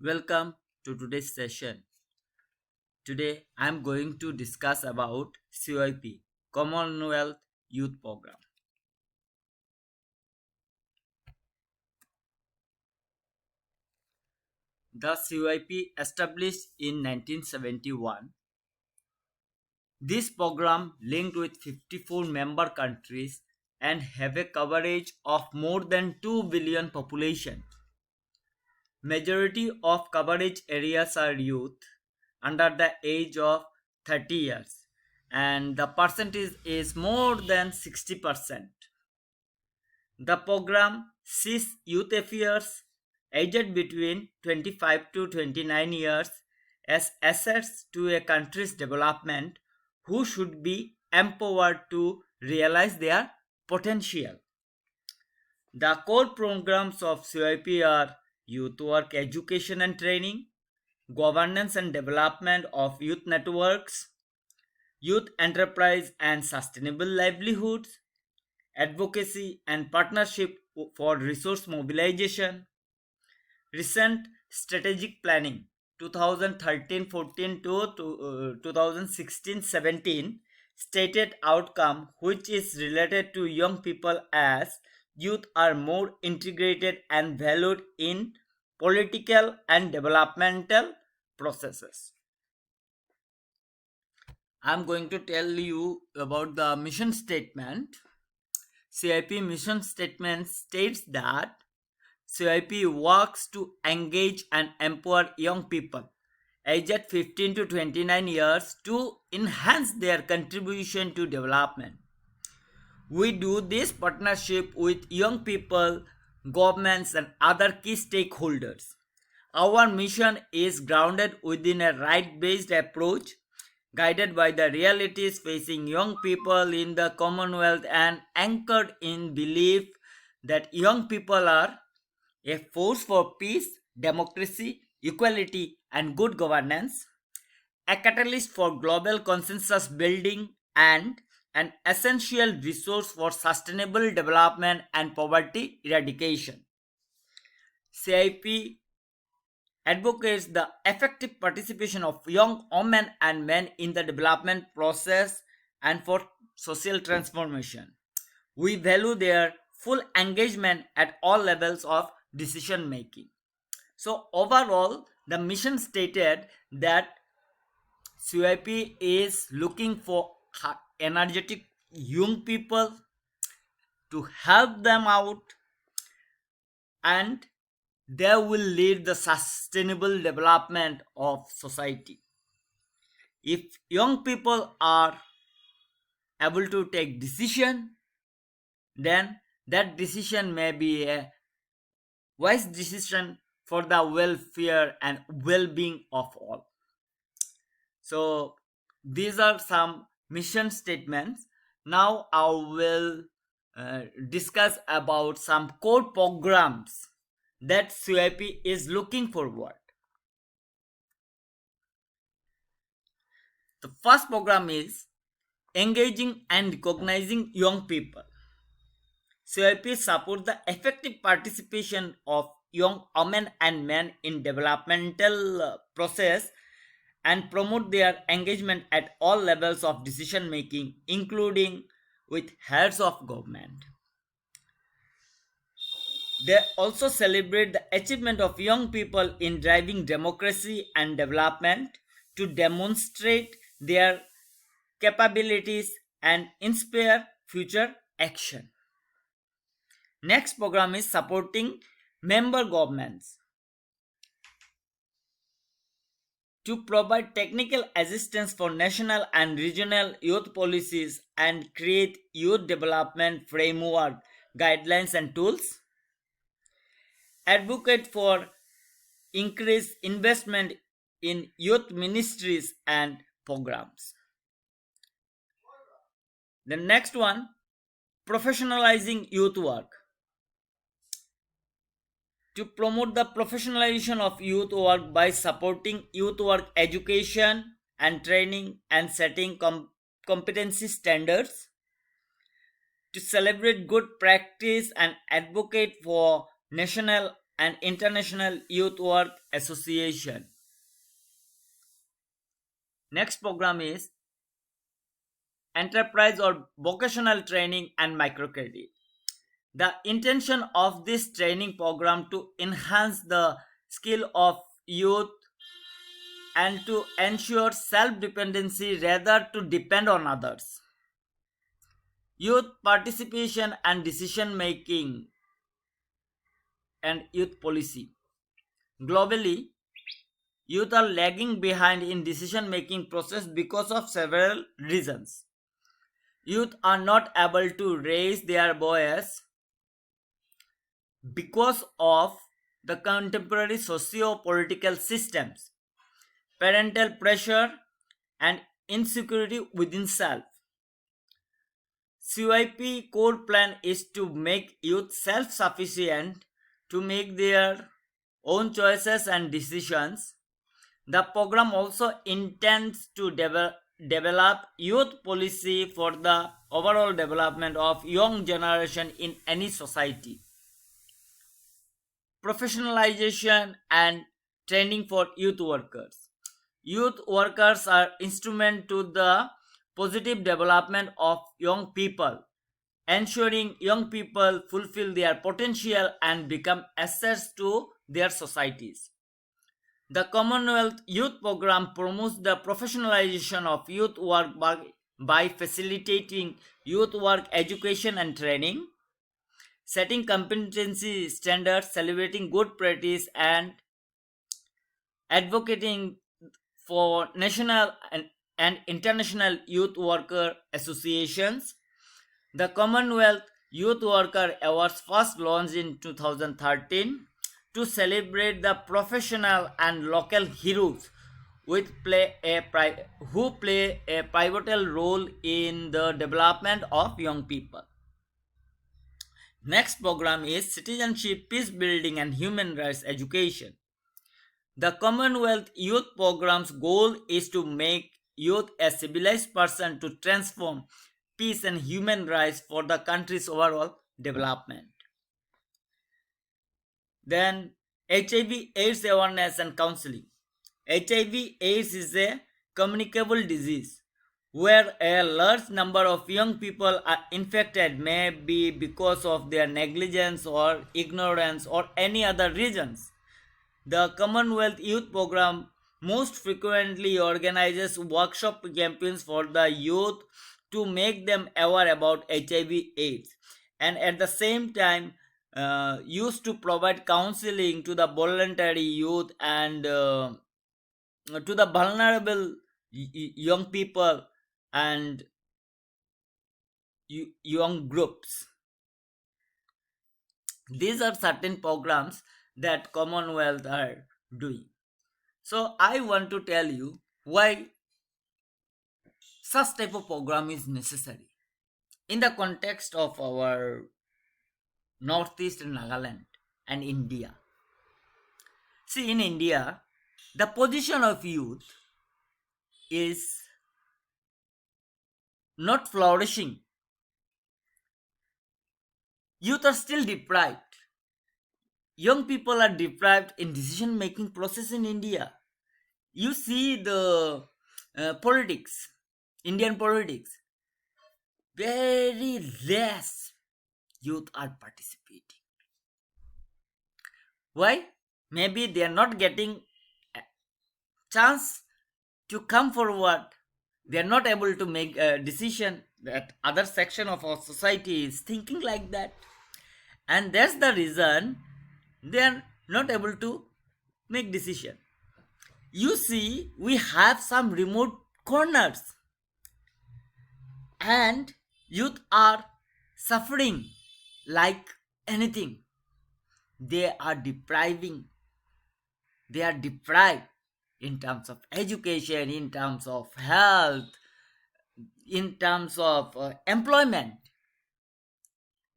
Welcome to today's session. Today I am going to discuss about CYP, Commonwealth Youth Program. The CYP established in 1971. This program linked with 54 member countries and have a coverage of more than 2 billion population. Majority of coverage areas are youth under the age of 30 years and the percentage is more than 60%. The program sees youth affairs aged between 25 to 29 years as assets to a country's development who should be empowered to realize their potential. The core programs of CIP are youth work education and training, governance and development of youth networks, youth enterprise and sustainable livelihoods, advocacy and partnership for resource mobilization, recent strategic planning 2013-14 to 2016-17 stated outcome which is related to young people as youth are more integrated and valued in political and developmental processes. I'm going to tell you about the mission statement. CIP mission statement states that CIP works to engage and empower young people aged 15 to 29 years to enhance their contribution to development. We do this partnership with young people, governments, and other key stakeholders. Our mission is grounded within a right based approach, guided by the realities facing young people in the Commonwealth and anchored in belief that young people are a force for peace, democracy, equality, and good governance, a catalyst for global consensus building, and an essential resource for sustainable development and poverty eradication. CIP advocates the effective participation of young women and men in the development process and for social transformation. We value their full engagement at all levels of decision making. So, overall, the mission stated that CIP is looking for energetic young people to help them out and they will lead the sustainable development of society. If young people are able to take decision, then that decision may be a wise decision for the welfare and well-being of all. So these are some mission statements. Now I will discuss about some core programs that CIP is looking forward. The first program is engaging and recognizing young people. CIP supports the effective participation of young women and men in developmental process and promote their engagement at all levels of decision making, including with heads of government. They also celebrate the achievement of young people in driving democracy and development to demonstrate their capabilities and inspire future action. Next program is supporting member governments to provide technical assistance for national and regional youth policies and create youth development framework, guidelines and tools. Advocate for increased investment in youth ministries and programs. The next one, professionalizing youth work. To promote the professionalization of youth work by supporting youth work education and training and setting competency standards, to celebrate good practice and advocate for national and International Youth Work Association. Next program is enterprise or vocational training and microcredit. The intention of this training program to enhance the skill of youth and to ensure self-dependency rather to depend on others. Youth participation and decision making and youth policy. Globally, youth are lagging behind in decision making process because of several reasons. Youth are not able to raise their voice because of the contemporary socio-political systems, parental pressure, and insecurity within self. CYP core plan is to make youth self-sufficient to make their own choices and decisions. The program also intends to develop youth policy for the overall development of young generation in any society. Professionalization and training for youth workers. Youth workers are instrument to the positive development of young people, ensuring young people fulfill their potential and become assets to their societies. The Commonwealth Youth Program promotes the professionalization of youth work by facilitating youth work education and training, setting competency standards, celebrating good practice, and advocating for national and international youth worker associations. The Commonwealth Youth Worker Awards first launched in 2013 to celebrate the professional and local heroes who play a pivotal role in the development of young people. Next program is Citizenship, Peace Building and Human Rights Education. The Commonwealth Youth Program's goal is to make youth a civilized person to transform peace and human rights for the country's overall development. Then HIV/AIDS awareness and counseling. HIV/AIDS is a communicable disease where a large number of young people are infected, may be because of their negligence or ignorance or any other reasons. The Commonwealth Youth Program most frequently organizes workshop campaigns for the youth to make them aware about HIV/AIDS, and at the same time used to provide counseling to the voluntary youth and to the vulnerable young people and young groups. These are certain programs that Commonwealth are doing. So I want to tell you why such type of program is necessary in the context of our Northeast Nagaland and India. See, in India, the position of youth is not flourishing. Youth are still deprived. Young people are deprived in decision making process in India. You see the politics, Indian politics, very less youth are participating. Why? Maybe they are not getting a chance to come forward. They are not able to make a decision. That other section of our society is thinking like that, and that's the reason they are not able to make decision. You see, we have some remote corners and youth are suffering like anything. They are depriving. They are deprived in terms of education, in terms of health, in terms of employment.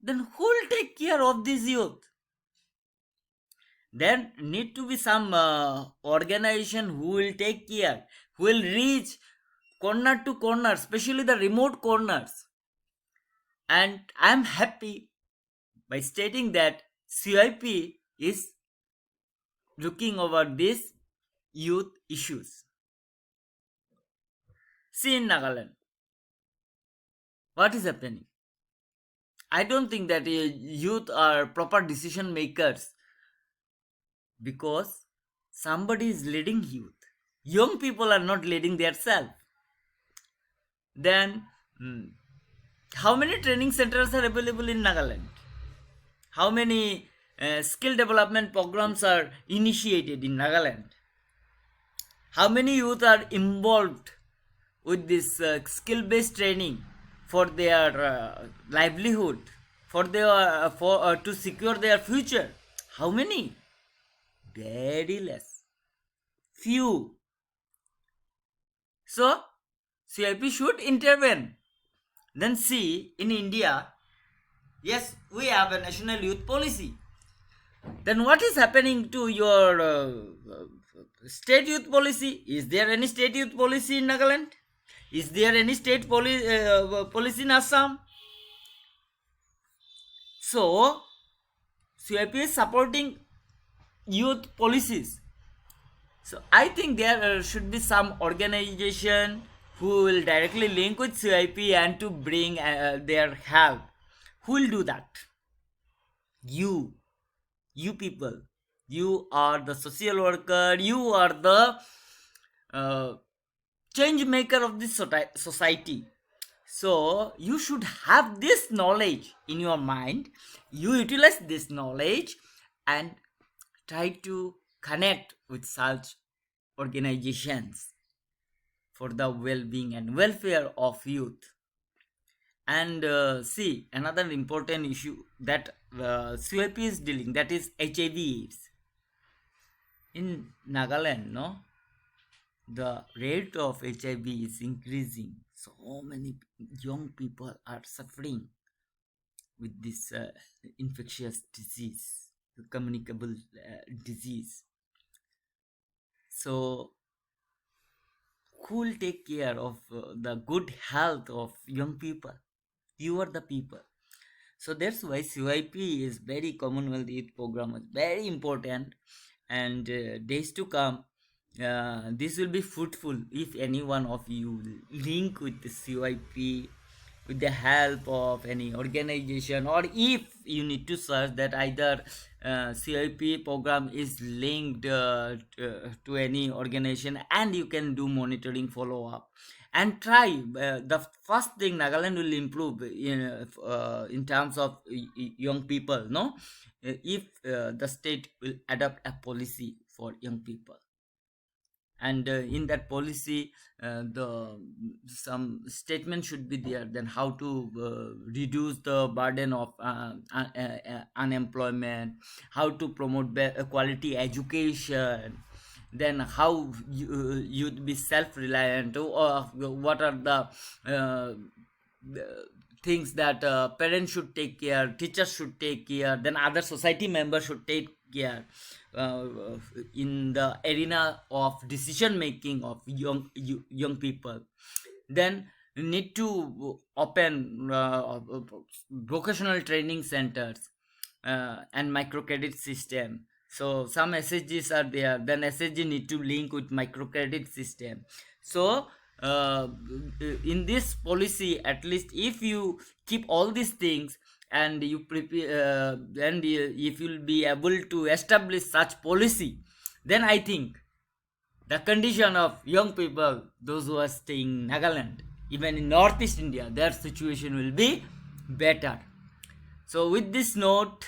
Then who will take care of this youth? There need to be some organization who will take care, who will reach corner to corner, especially the remote corners. And I am happy by stating that CIP is looking over these youth issues. See in Nagaland, what is happening? I don't think that youth are proper decision makers because somebody is leading youth. Young people are not leading themselves. Then, how many training centers are available in Nagaland? How many skill development programs are initiated in Nagaland? How many youth are involved with this skill-based training for their livelihood, for their to secure their future? How many? Very less. Few. So, CIP should intervene. Then see, in India, yes, we have a national youth policy. Then what is happening to your state youth policy? Is there any state youth policy in Nagaland? Is there any state policy in Assam? So, CIP is supporting youth policies. So, I think there should be some organization who will directly link with CIP and to bring their help. Who will do that? You people. You are the social worker. You are the change maker of this society. So you should have this knowledge in your mind. You utilize this knowledge and try to connect with such organizations for the well-being and welfare of youth. And see, another important issue that CIP is dealing, that is HIV/AIDS. In Nagaland, no, the rate of HIV is increasing. So many young people are suffering with this infectious disease, the communicable disease. So, who will take care of the good health of young people? You are the people. So that's why CYP is very Commonwealth Youth Program is very important, and days to come, this will be fruitful if any one of you link with the CYP with the help of any organization, or if you need to search that either CIP program is linked to any organization, and you can do monitoring follow up and try. The first thing, Nagaland will improve in terms of young people, no, if the state will adopt a policy for young people, and in that policy the some statement should be there, then how to reduce the burden of unemployment, how to promote quality education, then how you'd be self-reliant, or what are the things that parents should take care, teachers should take care, then other society members should take care uh, in the arena of decision making of young people. Then you need to open vocational training centers and microcredit system. So some SSGs are there, then SSG need to link with microcredit system. So in this policy, at least if you keep all these things and you prepare, and if you'll be able to establish such policy, then I think the condition of young people, those who are staying in Nagaland, even in Northeast India, their situation will be better. So with this note,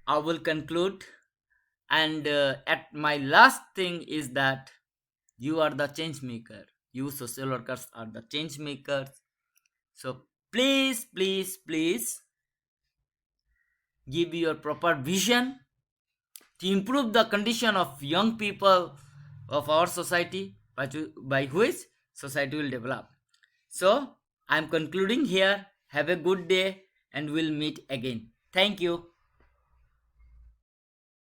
I will conclude, and at my last thing is that you are the change maker. You social workers are the change makers. So please, please, please give your proper vision to improve the condition of young people of our society, by which society will develop. So I'm concluding here. Have a good day, and we'll meet again. Thank you.